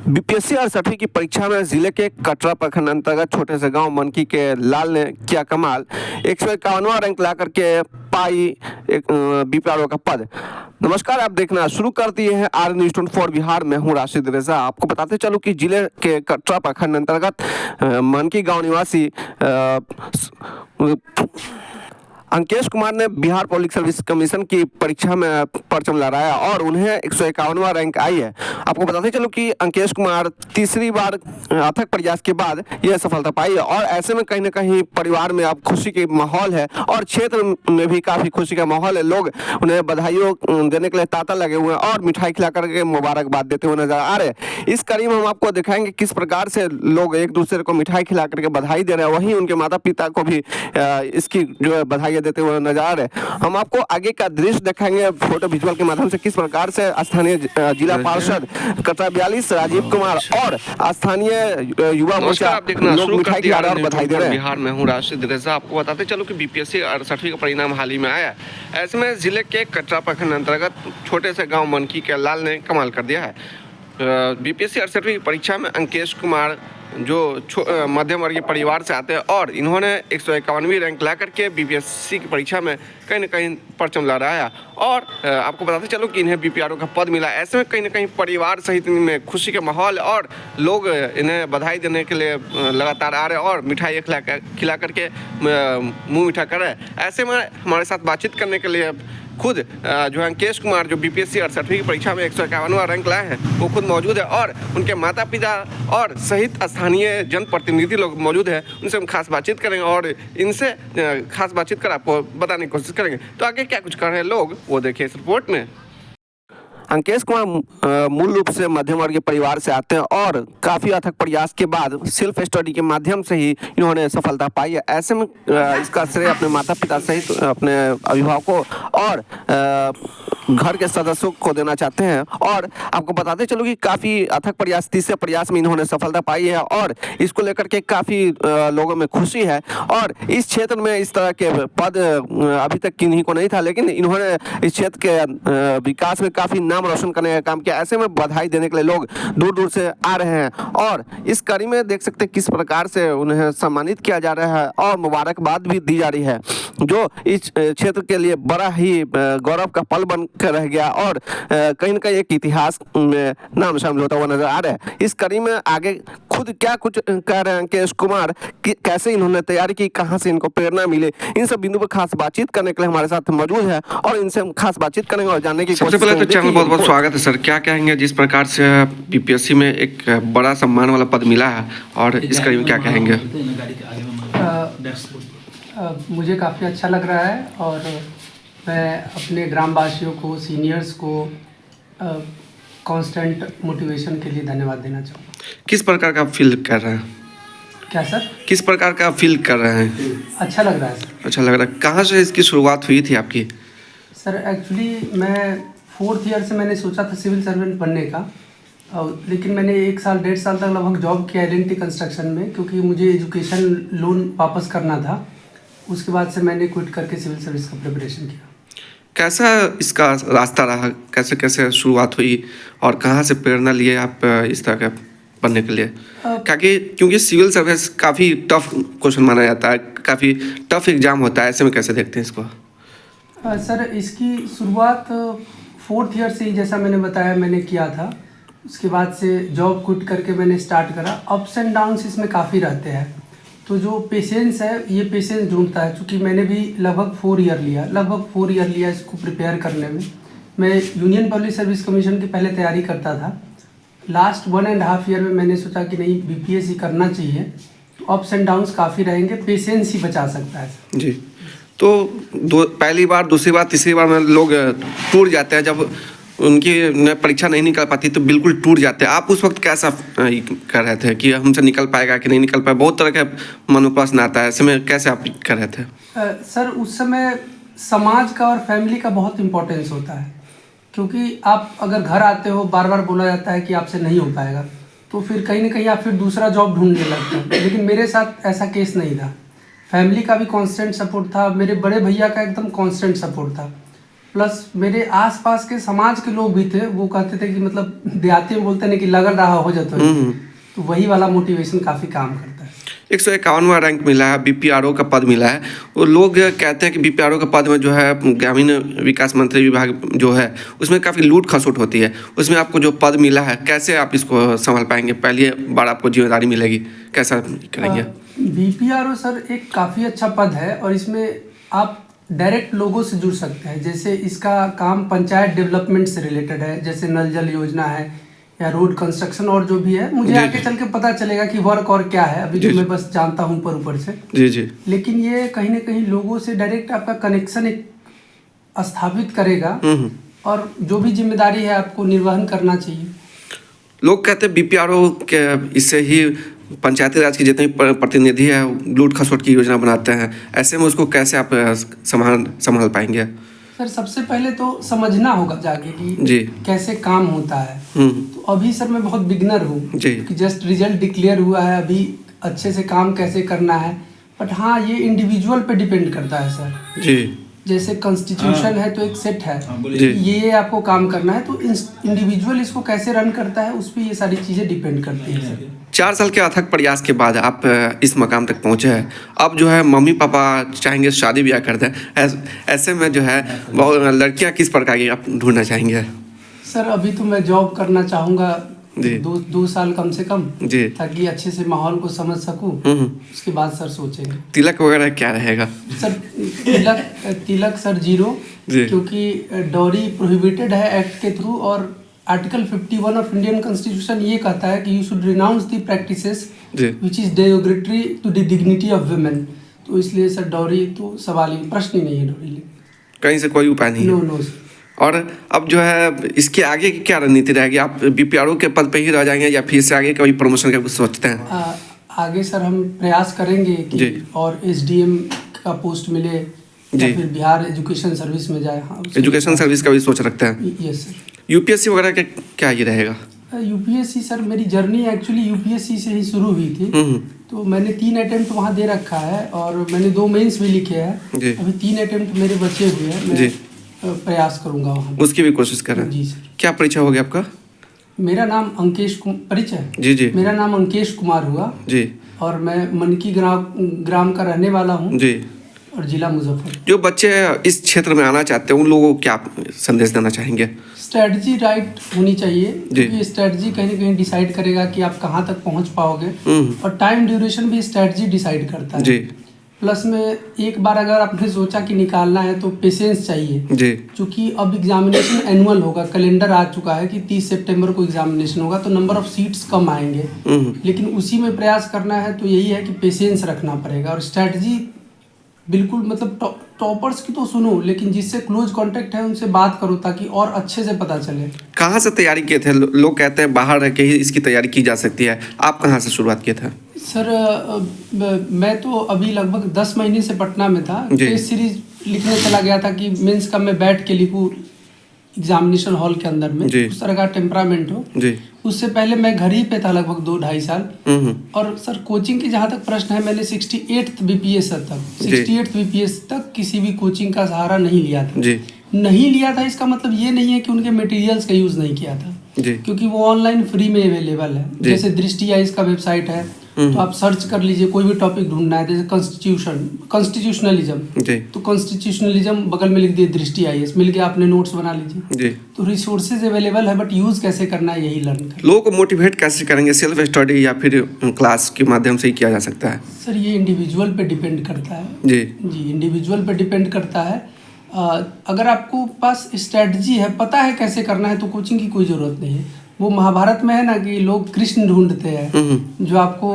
BPSC 68वीं की परीक्षा में जिले के कटरा प्रखंड अंतर्गत छोटे से गांव मनकी के लाल ने किया कमाल। 151वां रैंक ला करके पाई एक बीपीआरओ का पद। नमस्कार, आप देखना शुरू कर दिए हैं आर न्यूज़ 24 बिहार में हूं राशिद रेजा। आपको बताते चलूं कि जिले के कटरा प्रखंड अंतर्गत मनकी गांव निवासी अंकेश कुमार ने बिहार पब्लिक सर्विस कमीशन की परीक्षा में परचम लहराया और उन्हें 151वां रैंक आई है। आपको बताते चलो कि अंकेश कुमार तीसरी बार अथक प्रयास के बाद यह सफलता पाई है और ऐसे में कहीं ना कहीं परिवार में अब खुशी की माहौल है और क्षेत्र में भी काफ़ी खुशी का माहौल है। लोग उन्हें बधाइयों देने के लिए तांता लगे हुए हैं और मिठाई खिला करके मुबारकबाद देते हुए नजर आ रहे हैं। इस कड़ी में हम आपको दिखाएंगे किस प्रकार से लोग एक दूसरे को मिठाई खिला करके बधाई दे रहे हैं, वहीं उनके माता पिता को भी इसकी जो है बधाई देते हुए नजर आ रहे हैं। हम आपको आगे का दृश्य दिखाएंगे फोटो विजुअल के माध्यम से किस प्रकार से स्थानीय जिला पार्षद कटरा 42 राजीव कुमार और स्थानीय युवा मोर्चा लोग मिठाई खिला रहे और बधाई दे रहे हैं। बिहार में हूँ राशिद रेजा। आपको बताते चलो कि बीपीएससी 68वीं का परिणाम हाल ही में आया है। ऐसे में जिले के कटरा प्रखंड अंतर्गत छोटे से गांव मनकी के लाल ने कमाल कर दिया है। बीपीएससी 68वीं परीक्षा में अंकेश कुमार जो मध्यम वर्गीय परिवार से आते हैं और इन्होंने 151वीं रैंक ला करके बीपीएससी की परीक्षा में कहीं ना कहीं परचम लहराया और आपको बताते चलो कि इन्हें बीपीआरओ का पद मिला। ऐसे में कहीं ना कहीं परिवार सहित इनमें खुशी का माहौल और लोग इन्हें बधाई देने के लिए लगातार आ रहे हैं और मिठाई खिला करके मुँह मीठा कर रहे हैं। ऐसे में हमारे साथ बातचीत करने के लिए खुद जो अंकेश कुमार जो बीपीएससी 68वीं की परीक्षा में 151वां रैंक लाए हैं वो खुद मौजूद है और उनके माता पिता और सहित स्थानीय जनप्रतिनिधि लोग मौजूद हैं। उनसे हम खास बातचीत करेंगे और इनसे खास बातचीत कर आपको बताने की कोशिश करेंगे। तो आगे क्या कुछ कर रहे हैं लोग वो देखिए इस रिपोर्ट में। अंकेश कुमार मूल रूप से मध्यम वर्गीय परिवार से आते हैं और काफ़ी अथक प्रयास के बाद सेल्फ स्टडी के माध्यम से ही इन्होंने सफलता पाई है। ऐसे में इसका श्रेय अपने माता पिता सहित अपने अभिभावकों और घर के सदस्यों को देना चाहते हैं और आपको बताते चलो कि काफ़ी अथक प्रयास तीसरे प्रयास में इन्होंने सफलता पाई है और इसको लेकर के काफ़ी लोगों में खुशी है और इस क्षेत्र में इस तरह के पद अभी तक किन्हीं को नहीं था, लेकिन इन्होंने इस क्षेत्र के विकास में काफ़ी नाम रोशन करने का काम किया। ऐसे में बधाई देने के लिए लोग दूर दूर से आ रहे हैं और इस कड़ी में देख सकते हैं किस प्रकार से उन्हें सम्मानित किया जा रहा है और मुबारकबाद भी दी जा रही है, जो इस क्षेत्र के लिए बड़ा ही गौरव का पल बन कर रह गया और कहीं ना कहीं एक इतिहास में नाम शामिल होता हुआ नजर आ रहा है। इस कड़ी में आगे खुद क्या कुछ कह रहे हैं अंकेश कुमार, कैसे इन्होंने तैयारी की, कहाँ से इनको प्रेरणा मिले, इन सब बिंदु पर खास बातचीत करने के लिए हमारे साथ मौजूद है और इनसे हम खास बातचीत करेंगे और जानने की सबसे पहले तो चैनल बहुत बहुत स्वागत है सर। क्या कहेंगे जिस प्रकार से बीपीएससी में एक बड़ा सम्मान वाला पद मिला है और इस कड़ी में क्या कहेंगे? मुझे काफ़ी अच्छा लग रहा है और मैं अपने ग्रामवासियों को, सीनियर्स को कांस्टेंट मोटिवेशन के लिए धन्यवाद देना चाहूँगा। किस प्रकार का फील कर रहे हैं? क्या सर? किस प्रकार का फील कर रहे हैं? अच्छा लग रहा है सर। अच्छा लग रहा है। कहाँ से इसकी शुरुआत हुई थी आपकी? सर एक्चुअली मैं 4th ईयर से मैंने सोचा था सिविल सर्वेंट बनने का, लेकिन मैंने 1 साल 1.5 साल तक लगभग जॉब किया एल&टी कंस्ट्रक्शन में, क्योंकि मुझे एजुकेशन लोन वापस करना था। उसके बाद से मैंने क्विट करके सिविल सर्विस का प्रिपरेशन किया। कैसा इसका रास्ता रहा, कैसे कैसे शुरुआत हुई और कहाँ से प्रेरणा लिए आप इस तरह का बनने के लिए? क्योंकि सिविल सर्विस काफ़ी टफ क्वेश्चन माना जाता है, काफ़ी टफ एग्जाम होता है, ऐसे में कैसे देखते हैं इसको? सर इसकी शुरुआत 4th ईयर से ही, जैसा मैंने बताया, मैंने किया था। उसके बाद से जॉब क्विट करके मैंने स्टार्ट करा। अप्स एंड डाउन्स इसमें काफ़ी रहते हैं, तो जो पेशेंस है ये पेशेंस ढूंढता है। क्योंकि मैंने भी लगभग 4 ईयर लिया इसको प्रिपेयर करने में। मैं यूनियन पब्लिक सर्विस कमीशन की पहले तैयारी करता था। लास्ट 1.5 ईयर में मैंने सोचा कि नहीं, बीपीएससी करना चाहिए। अप्स एंड डाउन्स काफ़ी रहेंगे, पेशेंस ही बचा सकता है जी। तो पहली बार, दूसरी बार, तीसरी बार में लोग टूट जाते हैं। जब उनकी परीक्षा नहीं निकल पाती तो बिल्कुल टूट जाते हैं। आप उस वक्त कैसा कर रहे थे कि हमसे निकल पाएगा कि नहीं निकल पाएगा? बहुत तरह का मन प्रश्न आता है, ऐसे में कैसे आप कर रहे थे? सर उस समय समाज का और फैमिली का बहुत इम्पोर्टेंस होता है, क्योंकि आप अगर घर आते हो बार बार बोला जाता है कि आपसे नहीं हो पाएगा, तो फिर कहीं ना कहीं आप फिर दूसरा जॉब ढूंढने लगते हैं। लेकिन मेरे साथ ऐसा केस नहीं था। फैमिली का भी कांस्टेंट सपोर्ट था, मेरे बड़े भैया का एकदम कांस्टेंट सपोर्ट था। प्लस मेरे आसपास के समाज के लोग भी थे, वो कहते थे कि मतलब देहाती में बोलते हैं कि लग रहा हो जाता है, तो वही वाला मोटिवेशन काफ़ी काम करता है। 151वां रैंक मिला है, बीपीआरओ का पद मिला है। वो लोग कहते हैं कि बीपीआरओ का पद में जो है ग्रामीण विकास मंत्री विभाग जो है उसमें काफ़ी लूट खसोट होती है। उसमें आपको जो पद मिला है कैसे आप इसको संभाल पाएंगे? पहली बार आपको जिम्मेदारी मिलेगी, कैसा करेंगे? बीपीआरओ सर एक काफ़ी अच्छा पद है और इसमें आप डायरेक्ट लोगों से जुड़ सकते हैं। जैसे इसका काम पंचायत डेवलपमेंट से रिलेटेड है, जैसे नल जल योजना है या रोड कंस्ट्रक्शन और जो भी है, मुझे आगे चल के पता चलेगा कि वर्क और क्या है, अभी तो मैं बस जानता हूँ ऊपर से। जी जी। लेकिन ये कहीं ना कहीं लोगों से डायरेक्ट आपका कनेक्शन एक स्थापित करेगा और जो भी जिम्मेदारी है आपको निर्वहन करना चाहिए। लोग कहते हैं बीपीआरओ के इससे ही पंचायती राज के जितने प्रतिनिधि है लूट खसोट की योजना बनाते हैं, ऐसे में उसको कैसे आप संभाल पाएंगे? सर सबसे पहले तो समझना होगा जाके कि जी कैसे काम होता है। तो अभी सर मैं बहुत बिगनर हूँ कि जस्ट रिजल्ट डिक्लेयर हुआ है, अभी अच्छे से काम कैसे करना है। बट हाँ, ये इंडिविजुअल पे डिपेंड करता है सर जी। जैसे कॉन्स्टिट्यूशन है तो एक सेट है, ये आपको काम करना है, तो इंडिविजुअल इसको कैसे रन करता है उस पर ये सारी चीज़ें डिपेंड करती है सर। 4 साल के अथक प्रयास के बाद आप इस मकाम तक पहुंचे हैं। अब जो है मम्मी पापा चाहेंगे शादी ब्याह कर दें, ऐसे में जो है बहुत लड़कियां किस प्रकार की आप ढूंढना चाहेंगे? सर अभी तो मैं जॉब करना चाहूँगा जी। 2 साल कम से कम जी, ताकि अच्छे से माहौल को समझ सकूं। उसके बाद सर सोचेंगे। तिलक वगैरह क्या रहेगा? सर तिलक सर 0, क्योंकि डॉरी प्रोहिबिटेड है एक्ट के थ्रू और आर्टिकल 51 ऑफ इंडियन कॉन्स्टिट्यूशन ये कहता है कि you should renounce the practices which is derogatory to the dignity of women. तो इसलिए सर डॉरी तो सवाल ही प्रश्न ही नहीं है डॉरी। कहीं से कोई उपाय नहीं है? No sir. और अब जो है इसके आगे की क्या रणनीति रहेगी? आप बीपीआरओ के पद पे ही रह जाएंगे या फिर से आगे कोई प्रमोशन का कुछ सोचते हैं? आगे सर हम प्रयास करेंगे कि और एसडीएम का पोस्ट मिले या फिर बिहार एजुकेशन सर्विस में जाए। हाँ, एजुकेशन सर्विस का भी सोच रखते हैं? Yes sir. यूपीएससी वगैरह का क्या ये रहेगा? यूपीएससी सर मेरी जर्नी एक्चुअली यूपीएससी से ही शुरू हुई थी। तो मैंने 3 अटेम्प्ट वहाँ दे रखा है और मैंने 2 मेंस भी लिखे हैं। अभी 3 अटेम्प्ट मेरे बचे हुए हैं, मैं प्रयास करूंगा वहाँ उसकी भी कोशिश कर रहे हैं। जी सर। क्या परिचय हो गया आपका? मेरा नाम अंकेश परिचय जी जी। मेरा नाम अंकेश कुमार हुआ जी और मैं मनकी ग्राम का रहने वाला हूँ जी। और जिला मुजफ्फरपुर। जो बच्चे इस क्षेत्र में आना चाहते हैं उन लोगों को क्या संदेश देना चाहेंगे? स्ट्रेटजी राइट होनी चाहिए, क्योंकि स्ट्रेटजी कहीं ना कहीं डिसाइड करेगा कि आप कहाँ तक पहुँच पाओगे और टाइम ड्यूरेशन भी स्ट्रेटजी डिसाइड करता है। जी। प्लस में एक बार अगर आपने सोचा कि निकालना है तो पेशेंस चाहिए जी। क्योंकि अब एग्जामिनेशन एनुअल होगा, कैलेंडर आ चुका है कि 30 सितंबर को एग्जामिनेशन होगा, तो नंबर ऑफ सीट्स कम आएंगे। लेकिन उसी में प्रयास करना है तो यही है कि पेशेंस रखना पड़ेगा और स्ट्रैटेजी बिल्कुल मतलब टॉपर्स की तो सुनो, लेकिन जिससे क्लोज कांटेक्ट है उनसे बात करो ताकि और अच्छे से पता चले। कहाँ से तैयारी किए थे? लोग कहते हैं बाहर रह के ही इसकी तैयारी की जा सकती है, आप कहाँ से शुरुआत किए थे? सर मैं तो अभी लगभग 10 महीने से पटना में था। टेस्ट सीरीज लिखने चला गया था कि मेंस का मैं बैठ के लिखूं एग्जामिनेशन हॉल के अंदर में, उस तरह का टेम्परामेंट हो। उससे पहले मैं घर ही पे था लगभग 2-2.5 साल। और सर कोचिंग की जहाँ तक प्रश्न है, मैंने 68th बीपीएस तक किसी भी कोचिंग का सहारा नहीं लिया था। नहीं लिया था इसका मतलब ये नहीं है कि उनके मटेरियल्स का यूज नहीं किया था, क्योंकि वो ऑनलाइन फ्री में अवेलेबल है। जैसे दृष्टि आई इसका वेबसाइट है, तो आप सर्च कर लीजिए, कोई भी टॉपिक ढूंढना है जैसे कॉन्स्टिट्यूशनलिज्म, तो कॉन्स्टिट्यूशनलिज्म बगल में लिख दिए दृष्टि IAS, मिल गया, आपने नोट्स बना लीजिए। तो रिसोर्सेज अवेलेबल है, बट यूज कैसे करना है यही लर्न कर। लोगों को मोटिवेट कैसे करेंगे? सेल्फ स्टडी या फिर क्लास के माध्यम से ही किया जा सकता है? सर ये इंडिविजुअल पे डिपेंड करता है। जी, इंडिविजुअल पे डिपेंड करता है। अगर आपको पास स्ट्रेटजी है, पता है कैसे करना है, तो कोचिंग की कोई ज़रूरत नहीं है। वो महाभारत में है ना कि लोग कृष्ण ढूंढते हैं जो आपको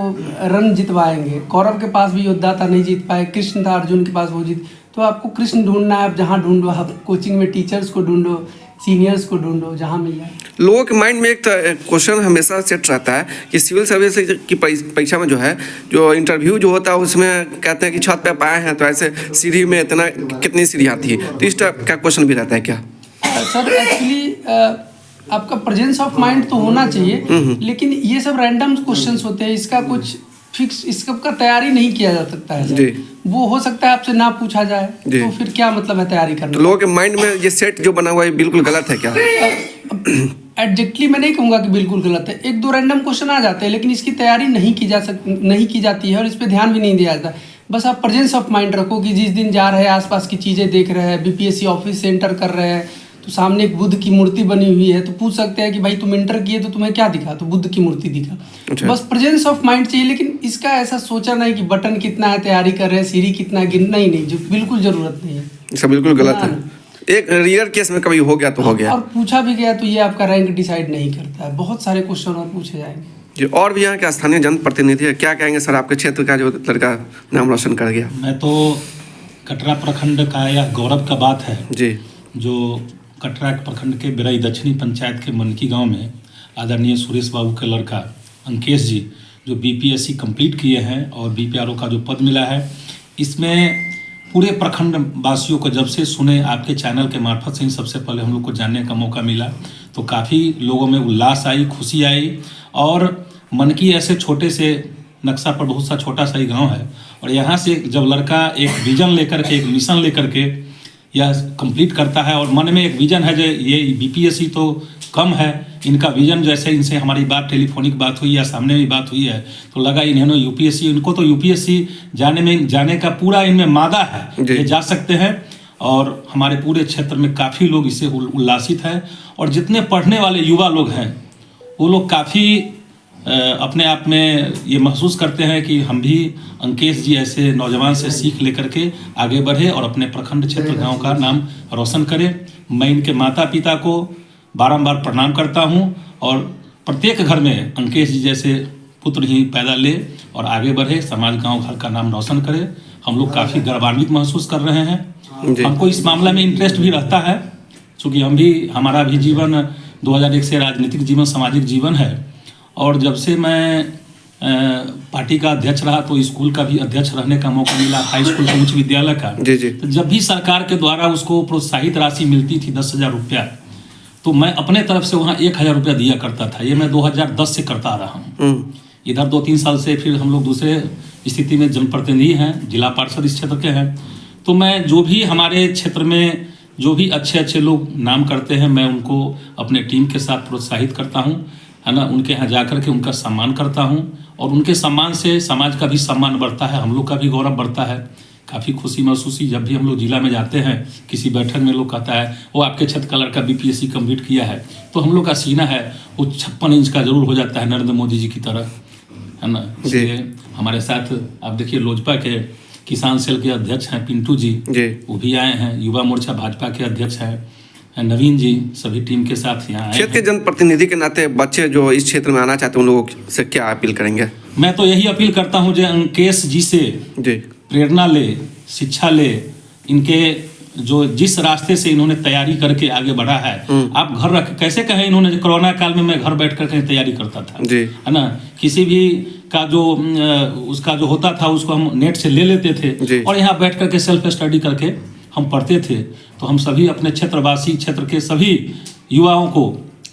रन जितवाएंगे। कौरव के पास भी योद्धा था, नहीं जीत पाए, कृष्ण था, अर्जुन के पास वो जीत। तो आपको कृष्ण ढूंढना है, आप जहाँ ढूंढो, आप कोचिंग में टीचर्स को ढूंढो, सीनियर्स को ढूंढो, जहाँ मिल जाए। लोगों के माइंड में एक क्वेश्चन हमेशा सेट रहता है कि सिविल सर्विस की परीक्षा में जो है, जो इंटरव्यू जो होता है उसमें कहते हैं कि छत पे आप आए हैं तो ऐसे सीढ़ी में इतना कितनी सीढ़ियाँ थी, तो इस टाइप का क्वेश्चन भी रहता है क्या? सर एक्चुअली आपका प्रेजेंस ऑफ माइंड तो होना चाहिए, लेकिन ये सब रैंडम क्वेश्चंस होते हैं, इसका कुछ फिक्स इसका तैयारी नहीं किया जा सकता है जी। सर। वो हो सकता है आपसे ना पूछा जाए जी। तो फिर क्या मतलब है तैयारी तो करना। लोगों के माइंड में ये सेट जो बना हुआ है बिल्कुल गलत है क्या? एग्जैक्टली मैं नहीं कहूँगा कि बिल्कुल गलत है, एक दो रैंडम क्वेश्चन आ जाते हैं लेकिन इसकी तैयारी नहीं की जाती है और इस पर ध्यान भी नहीं दिया जाता। बस आप प्रेजेंस ऑफ माइंड रखो कि जिस दिन जा रहे हैं आसपास की चीज़ें देख रहे हैं, बीपीएससी ऑफिस से एंटर कर रहे हैं तो सामने एक बुद्ध की मूर्ति बनी हुई है तो पूछ सकते हैं कि भाई तुम एंटर किए तो तुम्हें क्या दिखा, तो बुद्ध की मूर्ति दिखा। अच्छा। बस प्रेजेंस ऑफ माइंड चाहिए, लेकिन इसका ऐसा सोचा नहीं कि बटन कितना है, तैयारी कर रहे हैं, सीढ़ी कितना है, गिनना ही नहीं, जो बिल्कुल ज़रूरत नहीं है। इसका बिल्कुल गलत है। एक रेयर केस में कभी हो गया तो हो गया, और पूछा भी गया तो ये आपका रैंक डिसाइड नहीं करता है। बहुत सारे क्वेश्चन और पूछे जाएंगे जी। और भी यहाँ के स्थानीय जनप्रतिनिधि है, क्या कहेंगे सर आपके क्षेत्र का जो लड़का नाम रोशन कर गया? मैं तो कटरा प्रखंड का यह गौरव का बात है जी। जो कटरा प्रखंड के बिरई दक्षिणी पंचायत के मनकी गांव में आदरणीय सुरेश बाबू के लड़का अंकेश जी जो बीपीएससी कंप्लीट किए हैं और बीपीआरओ का जो पद मिला है, इसमें पूरे प्रखंड वासियों को जब से सुने आपके चैनल के मार्फत से ही सबसे पहले हम लोग को जानने का मौका मिला तो काफ़ी लोगों में उल्लास आई, खुशी आई। और मनकी ऐसे छोटे से नक्शा पर बहुत सा छोटा सा ही गांव है और यहाँ से जब लड़का एक विजन लेकर के, एक मिशन लेकर के यह कंप्लीट करता है और मन में एक विजन है जो ये बीपीएससी तो कम है, इनका विजन जैसे इनसे हमारी बात टेलीफोनिक बात हुई या सामने भी बात हुई है तो लगा इन्होंने यूपीएससी, इनको तो यूपीएससी जाने का पूरा इनमें मादा है, ये जा सकते हैं। और हमारे पूरे क्षेत्र में काफ़ी लोग इससे उल्लासित हैं और जितने पढ़ने वाले युवा लोग हैं वो लोग काफ़ी अपने आप में ये महसूस करते हैं कि हम भी अंकेश जी ऐसे नौजवान से सीख लेकर के आगे बढ़े और अपने प्रखंड क्षेत्र गांव का नाम रोशन करें। मैं इनके माता पिता को बारंबार प्रणाम करता हूं और प्रत्येक घर में अंकेश जी जैसे पुत्र ही पैदा ले और आगे बढ़े, समाज गांव घर का नाम रोशन करे। हम लोग काफ़ी गौरवान्वित महसूस कर रहे हैं। हमको इस मामले में इंटरेस्ट भी रहता है क्योंकि हमारा भी जीवन 2001 से राजनीतिक जीवन, सामाजिक जीवन है और जब से मैं पार्टी का अध्यक्ष रहा तो स्कूल का भी अध्यक्ष रहने का मौका मिला, हाई स्कूल का, उच्च विद्यालय का। जी जी। तो जब भी सरकार के द्वारा उसको प्रोत्साहित राशि मिलती थी 10,000 रुपया तो मैं अपने तरफ से वहाँ 1,000 रुपया दिया करता था। ये मैं 2010 से करता आ रहा हूँ। इधर 2-3 साल से फिर हम लोग दूसरे स्थिति में जनप्रतिनिधि हैं, जिला पार्षद इस क्षेत्र के हैं, तो मैं जो भी हमारे क्षेत्र में जो भी अच्छे अच्छे लोग नाम करते हैं मैं उनको अपने टीम के साथ प्रोत्साहित करता हूँ, है ना। उनके यहाँ जा कर के उनका सम्मान करता हूँ और उनके सम्मान से समाज का भी सम्मान बढ़ता है, हम लोग का भी गौरव बढ़ता है। काफ़ी खुशी महसूस हुई जब भी हम लोग जिला में जाते हैं, किसी बैठक में लोग कहता है वो आपके क्षेत्र का लड़का बीपीएससी कंप्लीट किया है, तो हम लोग का सीना है वो 56 इंच का जरूर हो जाता है नरेंद्र मोदी जी की तरह, है ना। इसलिए हमारे साथ आप देखिए लोजपा के किसान सेल के अध्यक्ष हैं पिंटू जी, वो भी आए हैं। युवा मोर्चा भाजपा के अध्यक्ष हैं नवीन जी, सभी टीम के साथ यहाँ आए। क्षेत्र के जनप्रतिनिधि के नाते बच्चे जो इस क्षेत्र में आना चाहते हैं उन लोगों से क्या अपील करेंगे? मैं तो यही अपील करता हूँ जो अंकेश जी से प्रेरणा ले, शिक्षा ले, इनके जो जिस रास्ते से इन्होंने तैयारी करके आगे बढ़ा है। आप घर रख कैसे कहें, इन्होंने कोरोना काल में मैं घर बैठ कर कहीं तैयारी करता था, है ना। किसी भी का जो उसका जो होता था उसको हम नेट से ले लेते थे और यहाँ बैठ करके सेल्फ स्टडी करके हम पढ़ते थे। तो हम सभी अपने क्षेत्रवासी, क्षेत्र के सभी युवाओं को,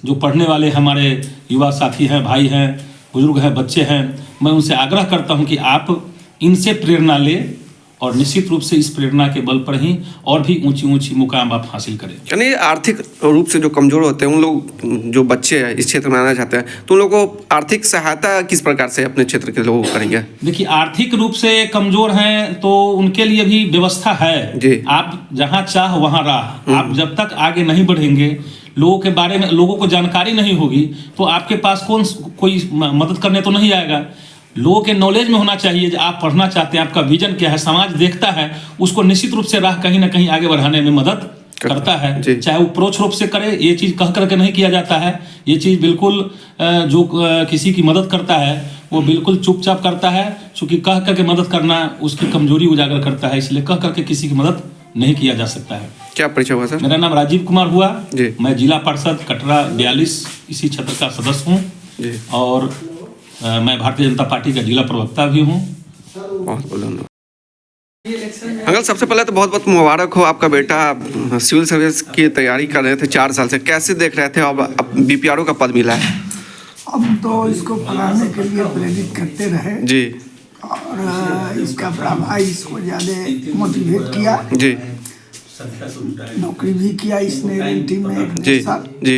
जो पढ़ने वाले हमारे युवा साथी हैं, भाई हैं, बुजुर्ग हैं, बच्चे हैं, मैं उनसे आग्रह करता हूं कि आप इनसे प्रेरणा लें और निश्चित रूप से इस प्रेरणा के बल पर ही और भी ऊंची ऊंची मुकाम आप हासिल करें। यानी आर्थिक रूप से जो कमजोर होते हैं उन लोग, जो बच्चे हैं इस क्षेत्र में आना चाहते हैं, तो उन लोगों को आर्थिक सहायता किस प्रकार से अपने क्षेत्र के लोग करेंगे? देखिए, आर्थिक रूप से कमजोर हैं तो उनके लिए भी व्यवस्था है। आप जहाँ चाह वहाँ राह। आप जब तक आगे नहीं बढ़ेंगे, लोगों के बारे में लोगों को जानकारी नहीं होगी, तो आपके पास कोई मदद करने तो नहीं आएगा। लोगों के नॉलेज में होना चाहिए कि आप पढ़ना चाहते हैं, आपका विजन क्या है, समाज देखता है, उसको निश्चित रूप से राह कहीं ना कहीं आगे बढ़ाने में मदद करता है। चाहे वो परोक्ष रूप से करे, ये चीज़ कह करके नहीं किया जाता है। ये चीज़ बिल्कुल जो किसी की मदद करता है वो बिल्कुल चुपचाप करता है, चूँकि कह करके मदद करना उसकी कमजोरी उजागर करता है, इसलिए कह करके किसी की मदद नहीं किया जा सकता है। क्या परिचय हुआ सर? मेरा नाम राजीव कुमार हुआ, मैं जिला पार्षद कटरा 42 इसी क्षेत्र का सदस्य हूँ और मैं भारतीय जनता पार्टी का जिला प्रवक्ता भी हूँ। बहुत धन्यवाद अंकल। सबसे पहले तो बहुत बहुत मुबारक हो, आपका बेटा सिविल सर्विस की तैयारी कर रहे थे 4 साल से, कैसे देख रहे थे? अब बीपीआरओ का पद मिला है। अब तो इसको पढ़ाने के लिए प्रेरित करते रहे जी, और इसका बड़ा भाई इसको ज़्यादा मोटिवेट किया। जी नौकरी भी किया इसने एलएनटी में एक जी साल, जी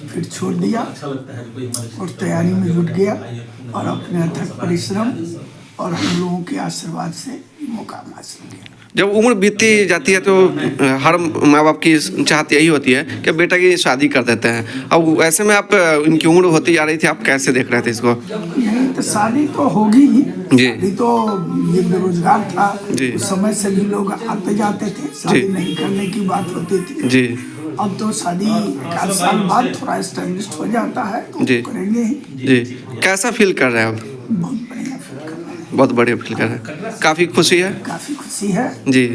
फिर छोड़ दिया और तैयारी में जुट गया और अपने अथक परिश्रम और हम लोगों के आशीर्वाद से ये मुकाम हासिल किया। जब उम्र बीतती जाती है तो हर माँ बाप की चाहत यही होती है कि बेटा की शादी कर देते हैं। अब ऐसे में आप इनकी उम्र होती जा रही थी, आप कैसे देख रहे थे इसको? नहीं तो शादी तो होगी ही जी। शादी तो ये बेरोजगार था जी। उस समय से भी लोग आते जाते थे, शादी जी। नहीं करने की बात होती थी। जी अब तो शादी 1 साल बाद थोड़ा एस्टेब्लिश हो जाता है तो जी। करेंगे ही। जी कैसा फील कर रहे हैं आप? बहुत बढ़िया फील कर रहे हैं, बहुत बढ़िया फील कर रहे हैं, काफ़ी खुशी है। काफी खुशी है जी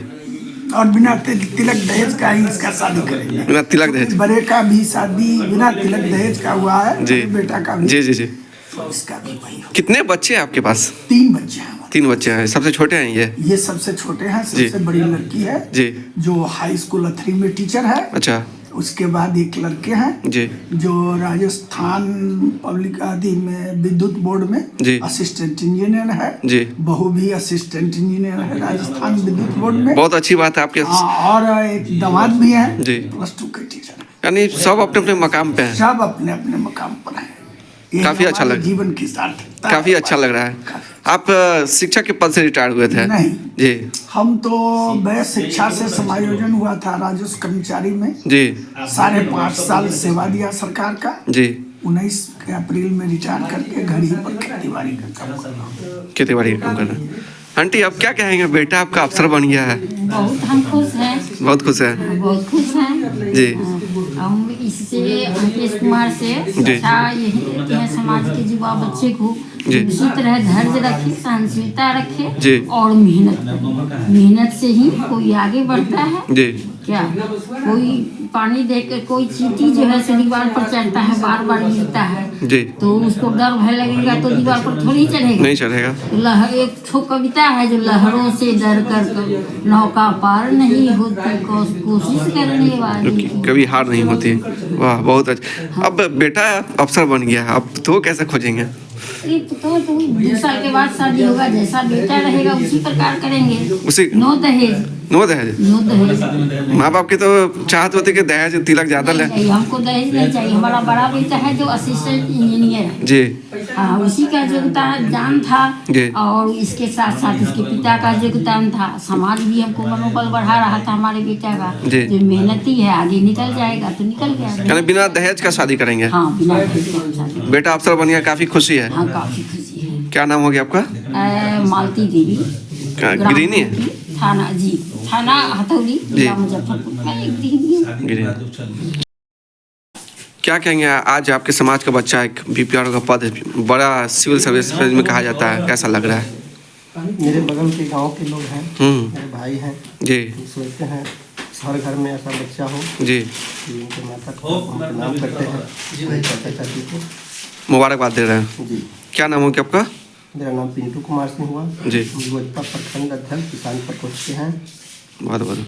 और बिना तिलक दहेज का ही इसका शादी करेंगे। बिना तिलक दहेज। बड़े का भी शादी बिना तिलक दहेज का हुआ है, जी। बेटा का भी, जी जी जी तो इसका भी वही हो। कितने बच्चे हैं आपके पास? 3 बच्चे हैं हमारे। 3 बच्चे हैं, सबसे छोटे हैं ये? सबसे छोटे हैं, जी। सबसे बड़ी लड़की है जी जो हाई स्कूल अथरी में टीचर है। अच्छा उसके बाद एक लड़के हैं जी जो राजस्थान पब्लिक आदि में विद्युत बोर्ड में जी। असिस्टेंट इंजीनियर है। जी बहू भी असिस्टेंट इंजीनियर है राजस्थान विद्युत बोर्ड में। बहुत अच्छी बात है आपके, हाँ, और एक दामाद भी है जी। +2 के टीचर है। यानी सब अपने अपने मकाम पे हैं। सब अपने अपने मकाम पर है। ये काफी अच्छा हमारे लग- जीवन की सार्थकता काफी है। अच्छा लग रहा है। काफी। आप शिक्षक के पद से रिटायर हुए थे? नहीं। जी हम तो वह शिक्षा से समायोजन हुआ था राजस्व कर्मचारी में, जी 5.5 साल सेवा दिया सरकार का। जी 19 अप्रैल में रिटायर करके घर ही पर खेती बाड़ी का काम कर रहा हूँ। खेती बाड़ी का काम कर रहे हैं। आंटी अब क्या कहेंगे, बेटा आपका अफसर बन गया है? बहुत हम खुश हैं, बहुत खुश है। बहुत खुश हैं। जी हम इससे अंकेश कुमार से जी। अच्छा यही कहते हैं समाज के युवा बच्चे को जी। उसी तरह धैर्य रखे, सहनशीलता जी। रखे और मेहनत से ही कोई आगे बढ़ता है। जी क्या कोई पानी देकर कोई चींटी जो है से दीवार पर चढ़ता है, बार बार गिरता है जी तो उसको डर भय लगेगा तो दीवार पर थोड़ी चढ़ेगा। नहीं चढ़ेगा। लहर एक ठो कविता है जो लहरों से डर कर नौका पार नहीं होती, कोशिश करने वाली की। कभी हार नहीं होती। वाह बहुत अच्छा। अब बेटा अफसर बन गया है, अब तो कैसे खोजेंगे? ये तो 2 साल के बाद शादी होगा, जैसा बेटा रहेगा उसी प्रकार करेंगे। उसी नो दहेज, नो दहेज। नो दहेज माँ बाप की तो चाहत होती कि दहेज तिलक ज्यादा ले। नहीं चाहिए, हमको दहेज नहीं चाहिए। हमारा बड़ा बेटा है जो असिस्टेंट इंजीनियर है, जी हाँ, उसी का योगदान था जी। और इसके साथ साथ इसके पिता का योगदान था। समाज भी हमको मनोबल बढ़ा रहा था हमारे बेटा का, जी। जो मेहनती है आगे निकल जाएगा तो निकल गया। यानी बिना दहेज का शादी करेंगे? हाँ, बिना दहेज के हम शादी। बेटा अफसर बन गया, काफी खुशी है। हाँ, काफी खुशी है। क्या नाम हो गया आपका? मालती देवी, ग्राम गिरीनी है? कुटी, थाना जी, थाना हथौड़ी, जिला मुजफ्फरपुर का एक गृहिणी हूँ। गिरीनी। क्या कहेंगे, आज आपके समाज का बच्चा एक बीपीआरओ का पद बड़ा सिविल सर्विस में कहा जाता है, कैसा लग रहा है? मेरे बगल के गांव के लोग हैं, मेरे भाई हैं, जी सोचते हैं हर घर में ऐसा बच्चा हो जी कि उनके माता का नाम करते हैं चाचा चाची को। मुबारकबाद दे रहे हैं। जी, क्या नाम हो गया आपका? मेरा नाम पिंटू कुमार सिंह हुआ। जी। हम लोजपा प्रखंड अध्यक्ष किसान प्रकोष्ठ के हैं। बहुत बहुत